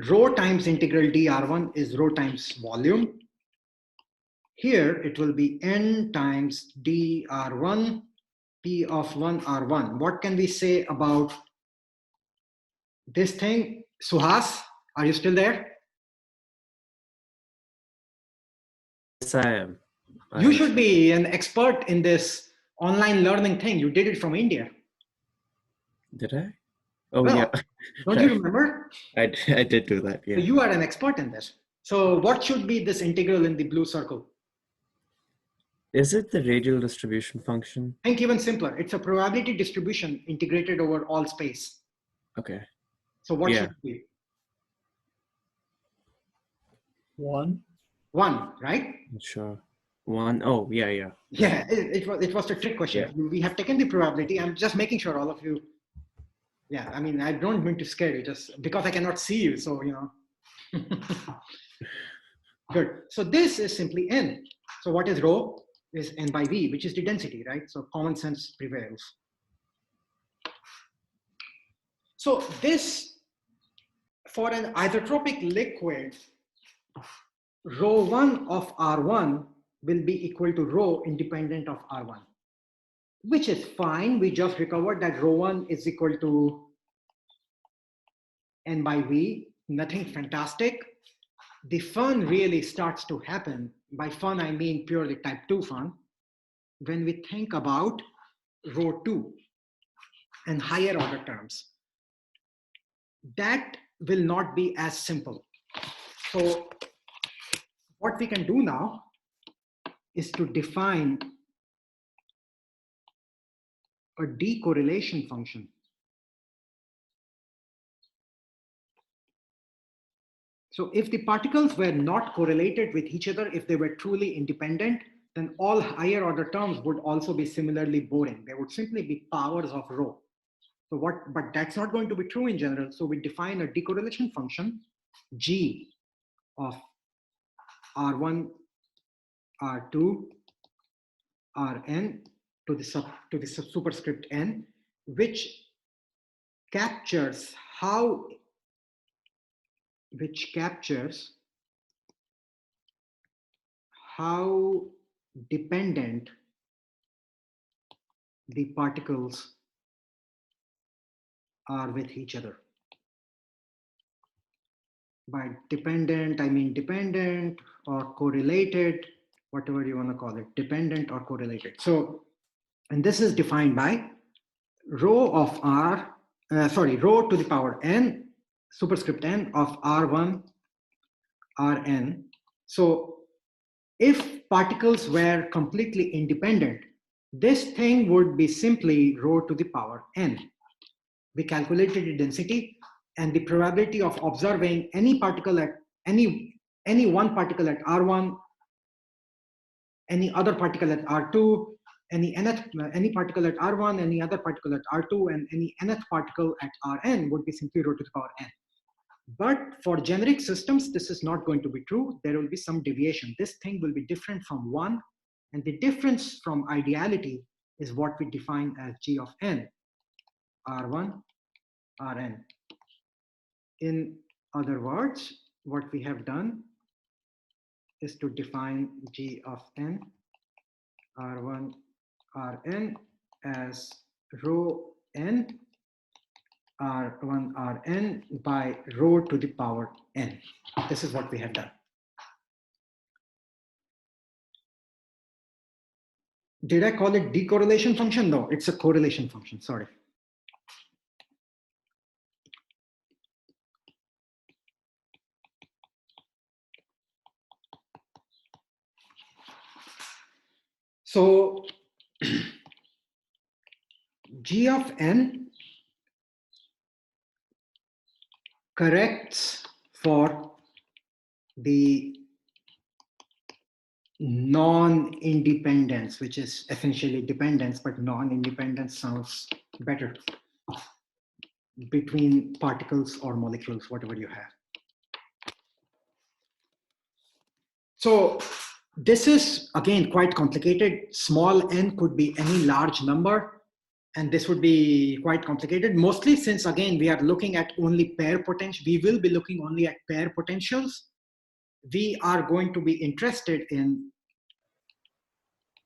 Speaker 1: Rho times integral dr1 is rho times volume. Here it will be n times dr1 p of 1 r1. What can we say about this thing? Suhas, are you still there?
Speaker 7: Yes, I am.
Speaker 1: You should be an expert in this online learning thing. You did it from India.
Speaker 7: Did I? Oh,
Speaker 1: Well,
Speaker 7: yeah.
Speaker 1: don't you remember?
Speaker 7: I did do that, yeah.
Speaker 1: So you are an expert in this. So what should be this integral in the blue circle?
Speaker 7: Is it the radial distribution function?
Speaker 1: Think even simpler. It's a probability distribution integrated over all space.
Speaker 7: Okay.
Speaker 1: So what
Speaker 7: Yeah.
Speaker 1: should it be?
Speaker 5: 1.
Speaker 1: 1, right?
Speaker 7: Sure. 1. Oh, yeah.
Speaker 1: Yeah, it was a trick question.
Speaker 7: Yeah.
Speaker 1: We have taken the probability. I'm just making sure all of you. Yeah, I mean, I don't mean to scare you just because I cannot see you. So, you know. Good. So this is simply n. So what is rho? Is n by v, which is the density, right? So common sense prevails. So this, for an isotropic liquid, rho 1 of R1 will be equal to rho independent of R1, which is fine. We just recovered that rho 1 is equal to n by v, nothing fantastic. The fun really starts to happen. By fun, I mean purely type 2 fun, when we think about rho 2 and higher order terms. That will not be as simple. So what we can do now is to define a decorrelation function. So if the particles were not correlated with each other, if they were truly independent, then all higher order terms would also be similarly boring. They would simply be powers of rho. So but that's not going to be true in general. So we define a decorrelation function, G of R1, R2, Rn to the superscript n, which captures how dependent the particles are with each other. By dependent, I mean dependent or correlated, whatever you want to call it, dependent or correlated. So, and this is defined by rho of rho to the power n, superscript n of R1, Rn. So if particles were completely independent, this thing would be simply rho to the power n. We calculated the density and the probability of observing any particle at any one particle at R1, any other particle at R2, any particle at R1, any other particle at R2, and any nth particle at Rn would be simply rho to the power n. But for generic systems, this is not going to be true. There will be some deviation. This thing will be different from 1. And the difference from ideality is what we define as G of n, R1, Rn. In other words, what we have done is to define G of n, R1, Rn as rho n, R1 Rn by rho to the power n. This is what we have done. Did I call it decorrelation function? No, it's a correlation function, sorry. So G of n corrects for the non-independence, which is essentially dependence, but non-independence sounds better, between particles or molecules, whatever you have. So this is, again, quite complicated. Small n could be any large number, and this would be quite complicated, mostly since, again, we are looking at only pair potential. We will be looking only at pair potentials. We are going to be interested in,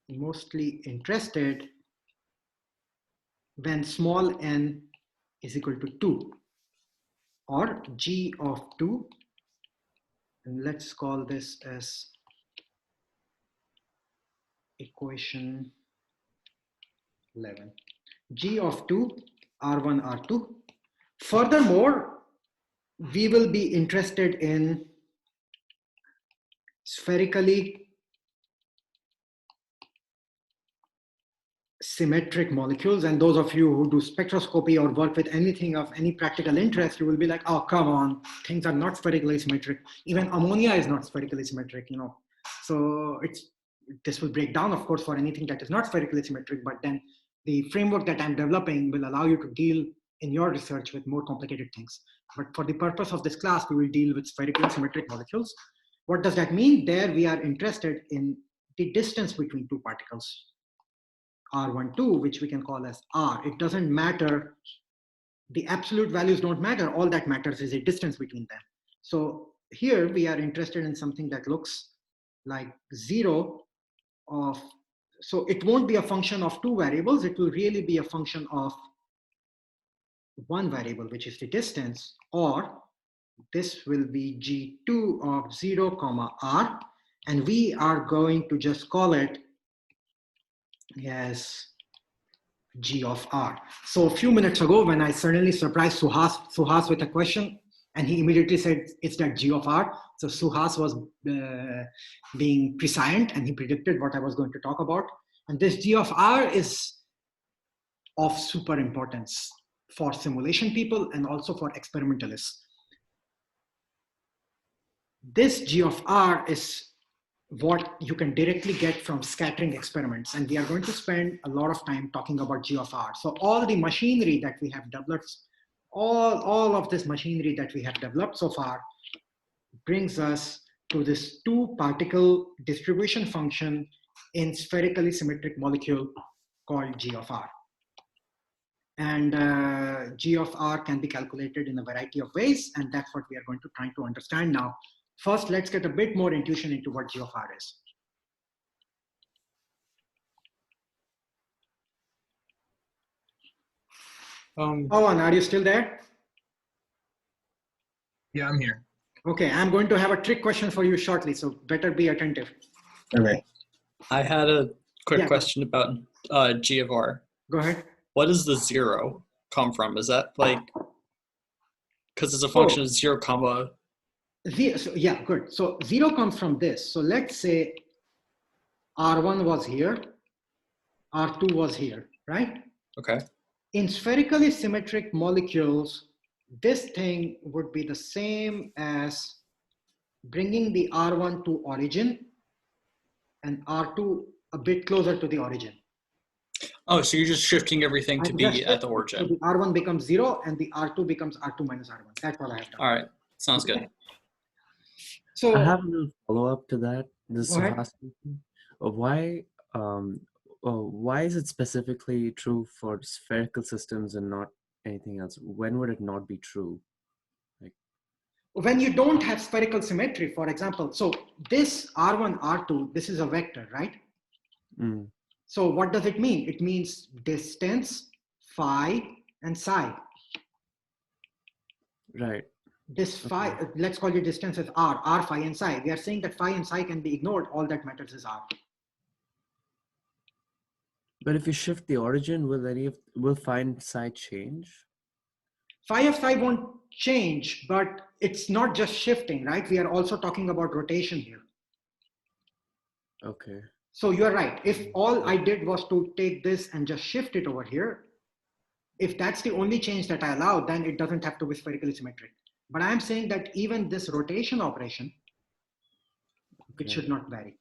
Speaker 1: mostly interested when small n is equal to 2, or G of 2, and let's call this as equation 11. G of 2, R1, R2. Furthermore, we will be interested in spherically symmetric molecules, and those of you who do spectroscopy or work with anything of any practical interest, you will be like, oh, come on, things are not spherically symmetric. Even ammonia is not spherically symmetric, you know. So this will break down, of course, for anything that is not spherically symmetric, but then the framework that I'm developing will allow you to deal in your research with more complicated things. But for the purpose of this class, we will deal with spherically symmetric molecules. What does that mean? There we are interested in the distance between two particles. R12, which we can call as R. It doesn't matter. The absolute values don't matter. All that matters is a distance between them. So here we are interested in something that looks like 0 of, so it won't be a function of two variables. It will really be a function of one variable, which is the distance, or this will be G2 of 0, comma R. And we are going to just call it as G of R. So a few minutes ago, when I suddenly surprised Suhas with a question, and he immediately said, it's that G of R. So Suhas was being prescient, and he predicted what I was going to talk about. And this G of R is of super importance for simulation people and also for experimentalists. This G of R is what you can directly get from scattering experiments. And we are going to spend a lot of time talking about G of R. So all the machinery that we have developed, all of this machinery that we have developed so far brings us to this two-particle distribution function in spherically symmetric molecule called G of R. And G of R can be calculated in a variety of ways, and that's what we are going to try to understand now. First, let's get a bit more intuition into what G of R is. Owen, are you still there?
Speaker 5: Yeah, I'm here.
Speaker 1: Okay, I'm going to have a trick question for you shortly, so better be attentive.
Speaker 5: Okay.
Speaker 4: I had a quick
Speaker 1: Yeah.
Speaker 4: question about G of R.
Speaker 1: Go ahead.
Speaker 4: What does the 0 come from? Is that like, because it's a function of 0, comma.
Speaker 1: So, yeah, good. So 0 comes from this. So let's say R1 was here, R2 was here, right?
Speaker 4: Okay.
Speaker 1: In spherically symmetric molecules, this thing would be the same as bringing the R1 to origin and R2 a bit closer to the origin.
Speaker 4: Oh, so you're just shifting everything to be at the
Speaker 1: So
Speaker 4: origin.
Speaker 1: the R1 becomes 0 and the R2 becomes R2 minus R1. That's all I have done.
Speaker 4: All right. Sounds good.
Speaker 1: So
Speaker 7: I have a little follow-up to that. This
Speaker 1: Go ahead.
Speaker 7: Suhas question. Why is it specifically true for spherical systems and not anything else? When would it not be true?
Speaker 1: when you don't have spherical symmetry, for example, so this R1, R2, this is a vector, right?
Speaker 7: Mm.
Speaker 1: So what does it mean? It means distance, phi, and psi.
Speaker 7: Right.
Speaker 1: This phi, let's call your distance as r, phi and psi. We are saying that phi and psi can be ignored. All that matters is r.
Speaker 7: But if you shift the origin, will phi and psi change?
Speaker 1: Phi of psi won't change, but it's not just shifting, right? We are also talking about rotation here.
Speaker 7: Okay.
Speaker 1: So you're right. If all I did was to take this and just shift it over here, if that's the only change that I allow, then it doesn't have to be spherically symmetric. But I'm saying that even this rotation operation, it should not vary.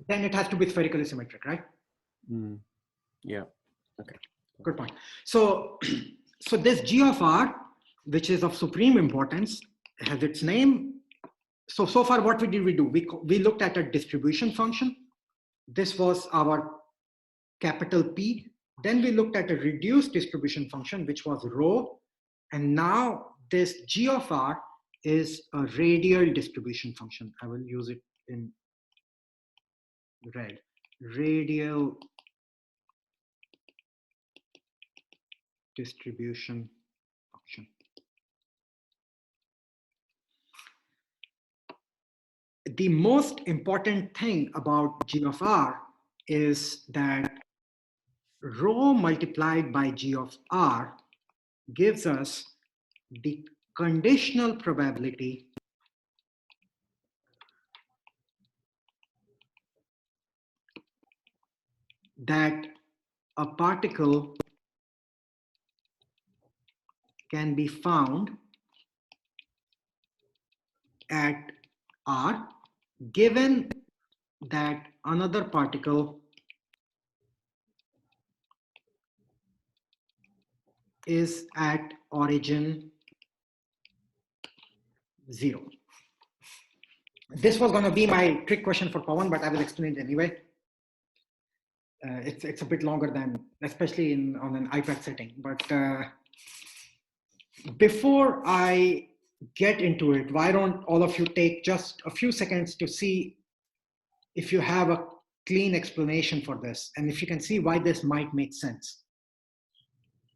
Speaker 1: Then it has to be spherically symmetric, right?
Speaker 7: Yeah. Okay.
Speaker 1: Good point. So, so this G of R, which is of supreme importance, has its name. So far, what did we do? We looked at a distribution function. This was our capital P. Then we looked at a reduced distribution function, which was rho. And now this G of R is a radial distribution function. I will use it in red. Radial distribution function. The most important thing about G of R is that rho multiplied by G of R gives us the conditional probability that a particle can be found at R given that another particle is at origin 0. This was going to be my trick question for Pawan, but I will explain it anyway. It's a bit longer than, especially on an iPad setting. But before I get into it, why don't all of you take just a few seconds to see if you have a clean explanation for this, and if you can see why this might make sense.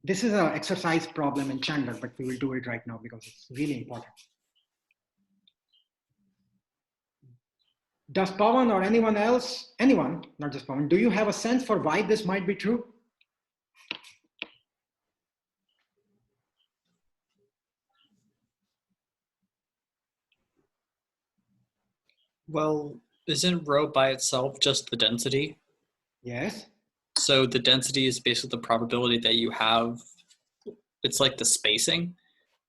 Speaker 1: This is an exercise problem in Chandler, but we will do it right now because it's really important. Does Pawan or anyone else, anyone, not just Pawan, do you have a sense for why this might be true?
Speaker 4: Well, isn't rho by itself just the density?
Speaker 1: Yes.
Speaker 4: So the density is basically the probability that you have, it's like the spacing,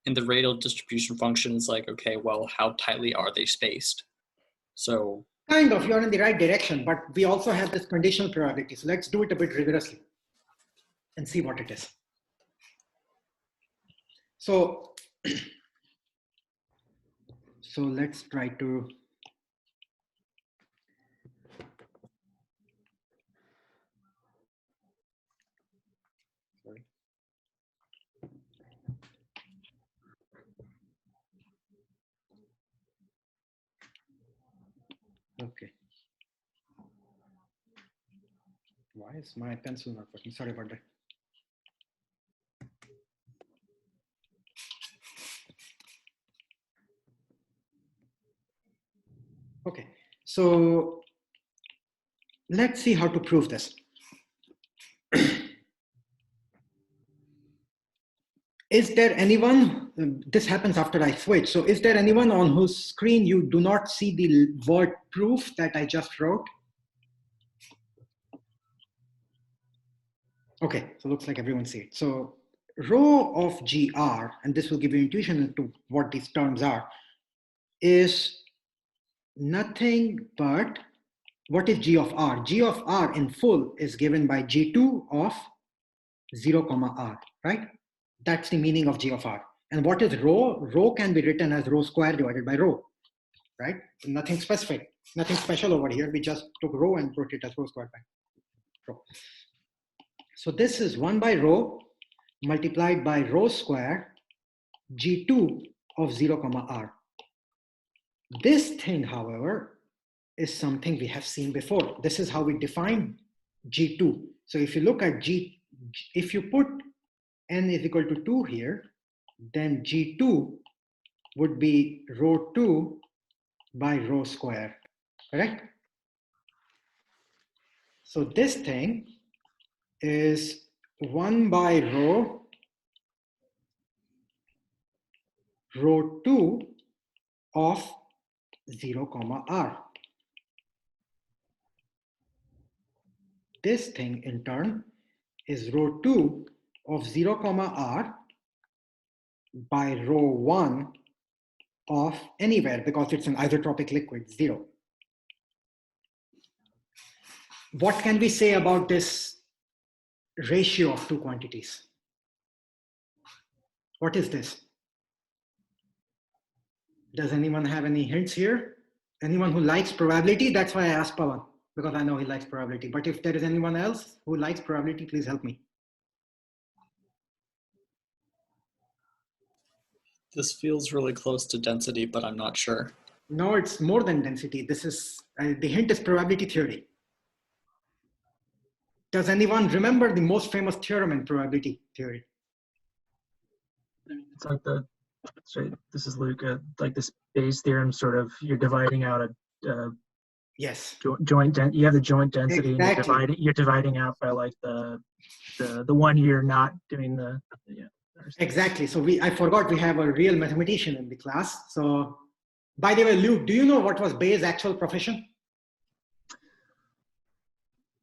Speaker 4: and the radial distribution function is like, okay, well, how tightly are they spaced? So
Speaker 1: kind of, you're in the right direction, but we also have this conditional probability. So let's do it a bit rigorously and see what it is. So, so let's try to okay. Why is my pencil not working? Sorry about that. Okay, so let's see how to prove this. Is there anyone, this happens after I switch, so is there anyone on whose screen you do not see the word proof that I just wrote? Okay, so looks like everyone see it. So rho of GR, and this will give you intuition into what these terms are, is nothing but, what is G of R? G of R in full is given by G2 of 0, R, right? That's the meaning of G of R. And what is rho? Rho can be written as rho square divided by rho, right? Nothing specific, nothing special over here. We just took rho and wrote it as rho squared by rho. So this is 1 by rho multiplied by rho square G2 of 0, R. This thing, however, is something we have seen before. This is how we define G2. So if you look at G, if you put n is equal to 2 here, then G2 would be rho 2 by rho square, correct? So this thing is 1 by rho 2 of 0 comma r. This thing in turn is rho 2 of 0 comma r by rho 1 of anywhere, because it's an isotropic liquid, 0. What can we say about this ratio of two quantities? What is this? Does anyone have any hints here? Anyone who likes probability? That's why I asked Pawan, because I know he likes probability. But if there is anyone else who likes probability, please help me.
Speaker 4: This feels really close to density, but I'm not sure.
Speaker 1: No, it's more than density. This is, the hint is probability theory. Does anyone remember the most famous theorem in probability theory?
Speaker 5: It's like sorry, this is Luke, like this Bayes theorem, sort of, you're dividing out a
Speaker 1: Yes.
Speaker 5: you have the joint density,
Speaker 1: Exactly.
Speaker 5: and you're dividing out by like the one you're not doing the, yeah.
Speaker 1: Exactly. So I forgot we have a real mathematician in the class. So by the way, Luke, do you know what was Bayes' actual profession?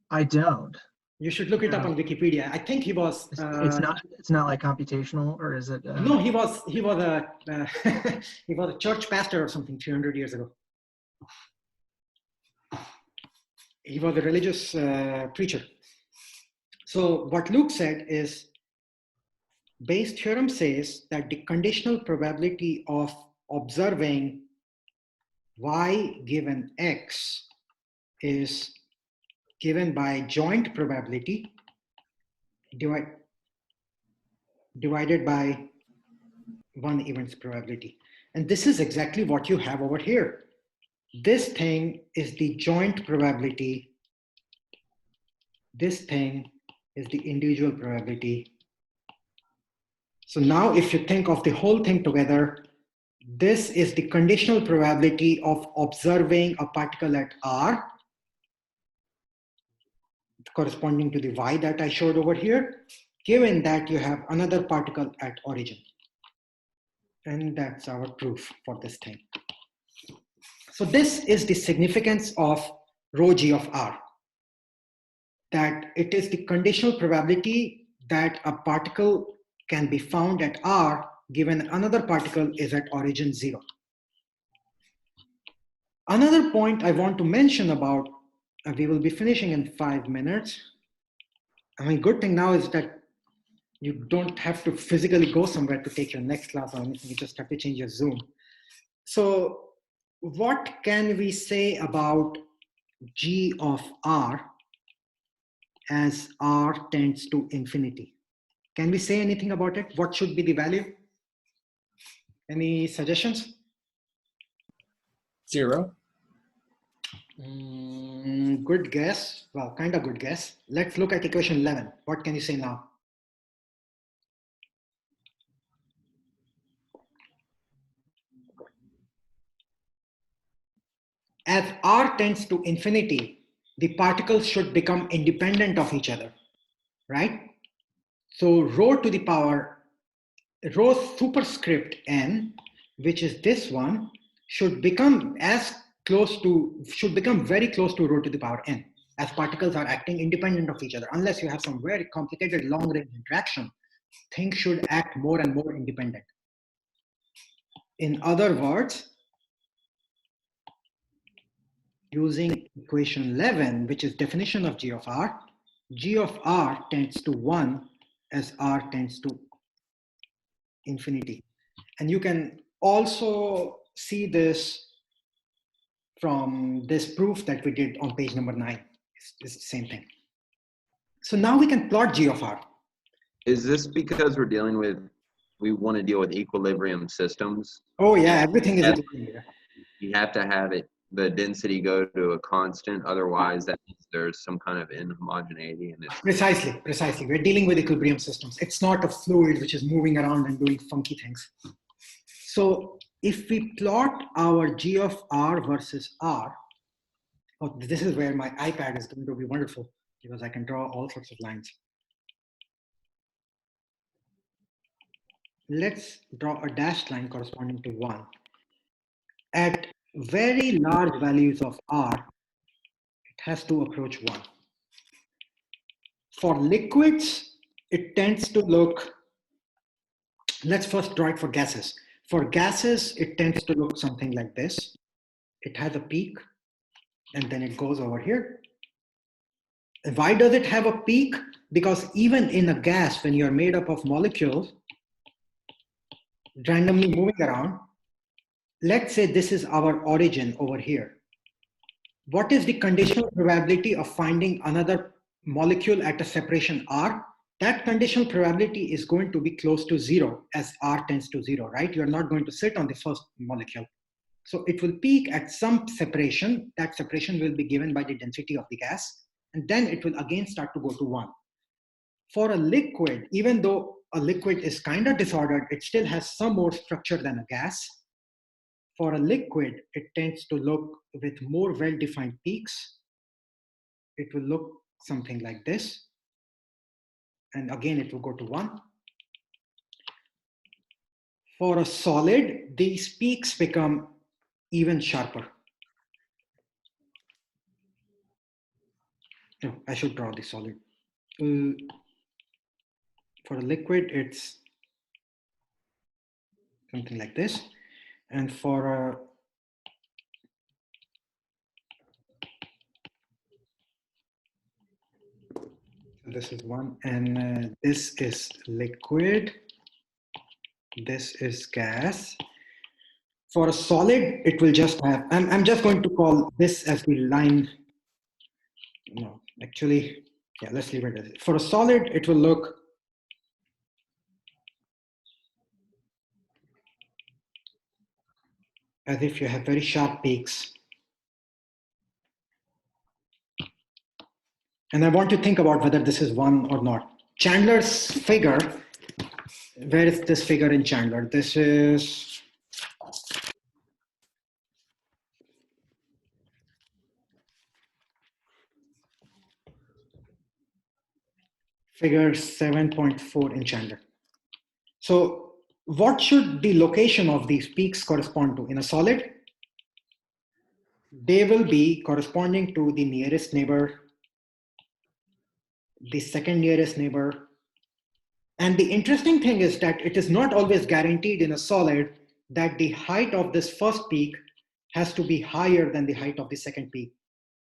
Speaker 5: I don't.
Speaker 1: You should look it up on Wikipedia. I think he was.
Speaker 5: It's not like computational, or is it?
Speaker 1: No, he was a he was a church pastor or something 300 years ago. He was a religious preacher. So what Luke said is, Bayes' theorem says that the conditional probability of observing y given x is given by joint probability divided by one event's probability. And this is exactly what you have over here. This thing is the joint probability. This thing is the individual probability. So now if you think of the whole thing together, this is the conditional probability of observing a particle at r, corresponding to the y that I showed over here, given that you have another particle at origin. And that's our proof for this thing. So this is the significance of rho g of r, that it is the conditional probability that a particle can be found at r given another particle is at origin 0. Another point I want to mention about, we will be finishing in 5 minutes. I mean, good thing now is that you don't have to physically go somewhere to take your next class or anything. You just have to change your Zoom. So what can we say about g of r as r tends to infinity? Can we say anything about it? What should be the value? Any suggestions?
Speaker 4: 0.
Speaker 1: Good guess. Well, kind of good guess. Let's look at equation 11. What can you say now? As r tends to infinity, the particles should become independent of each other, right? So rho to the power, rho superscript n, which is this one, should become very close to rho to the power n, as particles are acting independent of each other. Unless you have some very complicated long-range interaction, things should act more and more independent. In other words, using equation 11, which is definition of g of r tends to 1 as r tends to infinity. And you can also see this from this proof that we did on page number 9. It's the same thing. So now we can plot g of r.
Speaker 3: Is this because we want to deal with equilibrium systems?
Speaker 1: Oh yeah, everything is
Speaker 3: Yeah.
Speaker 1: equilibrium.
Speaker 3: You have to have it the density go to a constant? Otherwise, that means there's some kind of inhomogeneity in it.
Speaker 1: Precisely. We're dealing with equilibrium systems. It's not a fluid which is moving around and doing funky things. So if we plot our G of R versus R, oh, this is where my iPad is going to be wonderful because I can draw all sorts of lines. Let's draw a dashed line corresponding to 1. At very large values of R, it has to approach 1. For liquids, it tends to look, let's first draw it for gases. For gases, it tends to look something like this. It has a peak, and then it goes over here. And why does it have a peak? Because even in a gas, when you're made up of molecules, randomly moving around, let's say this is our origin over here. What is the conditional probability of finding another molecule at a separation R? That conditional probability is going to be close to 0 as R tends to 0, right? You're not going to sit on the first molecule. So it will peak at some separation. That separation will be given by the density of the gas. And then it will again start to go to 1. For a liquid, even though a liquid is kind of disordered, it still has some more structure than a gas. For a liquid, it tends to look with more well-defined peaks. It will look something like this. And again, it will go to 1. For a solid, these peaks become even sharper. No, I should draw the solid. For a liquid, it's something like this. And for a this is 1, and this is liquid. This is gas. For a solid, it will just have, I'm just going to call this as the line. No, actually, yeah, let's leave it as it. For a solid, it will look as if you have very sharp peaks. And I want to think about whether this is 1 or not. Chandler's figure, where is this figure in Chandler? This is figure 7.4 in Chandler. So what should the location of these peaks correspond to? In a solid, they will be corresponding to the nearest neighbor, the second nearest neighbor. And the interesting thing is that it is not always guaranteed in a solid that the height of this first peak has to be higher than the height of the second peak.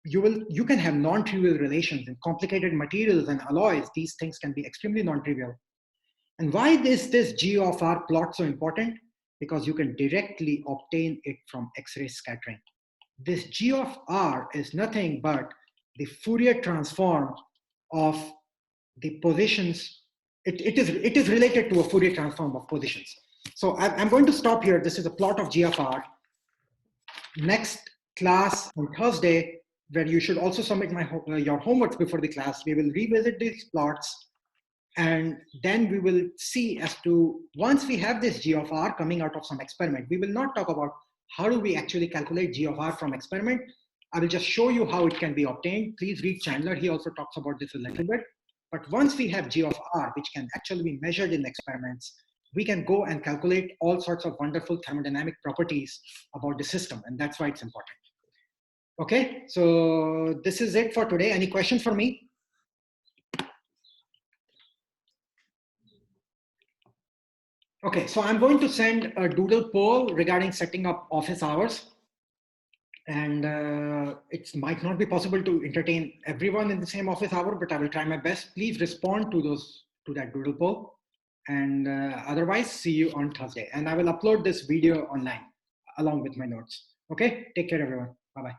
Speaker 1: You can have non-trivial relations in complicated materials and alloys. These things can be extremely non-trivial. And why is this G of R plot so important? Because you can directly obtain it from X-ray scattering. This G of R is nothing but the Fourier transform of the positions. It is related to a Fourier transform of positions. So I'm going to stop here. This is a plot of G of R. Next class on Thursday, where you should also submit your homeworks before the class, we will revisit these plots. And then we will see as to, once we have this G of R coming out of some experiment, we will not talk about how do we actually calculate G of R from experiment. I will just show you how it can be obtained. Please read Chandler. He also talks about this a little bit. But once we have G of R, which can actually be measured in experiments, we can go and calculate all sorts of wonderful thermodynamic properties about the system. And that's why it's important. Okay, so this is it for today. Any questions for me? Okay, so I'm going to send a doodle poll regarding setting up office hours. And it might not be possible to entertain everyone in the same office hour, but I will try my best. Please respond to that doodle poll. And otherwise, see you on Thursday. And I will upload this video online along with my notes. Okay, take care, everyone. Bye-bye.